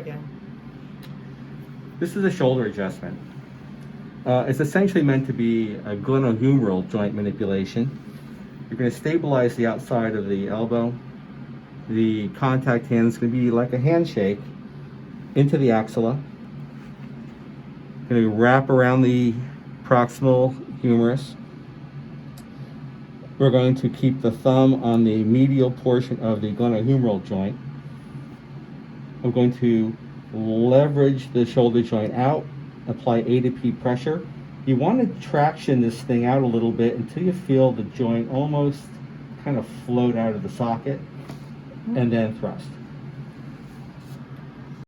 again. This is a shoulder adjustment. It's essentially meant to be a glenohumeral joint manipulation. You're going to stabilize the outside of the elbow. The contact hand is going to be like a handshake into the axilla. Going to wrap around the proximal humerus. We're going to keep the thumb on the medial portion of the glenohumeral joint. I'm going to leverage the shoulder joint out, apply A to P pressure. You want to traction this thing out a little bit until you feel the joint almost kind of float out of the socket, and then thrust.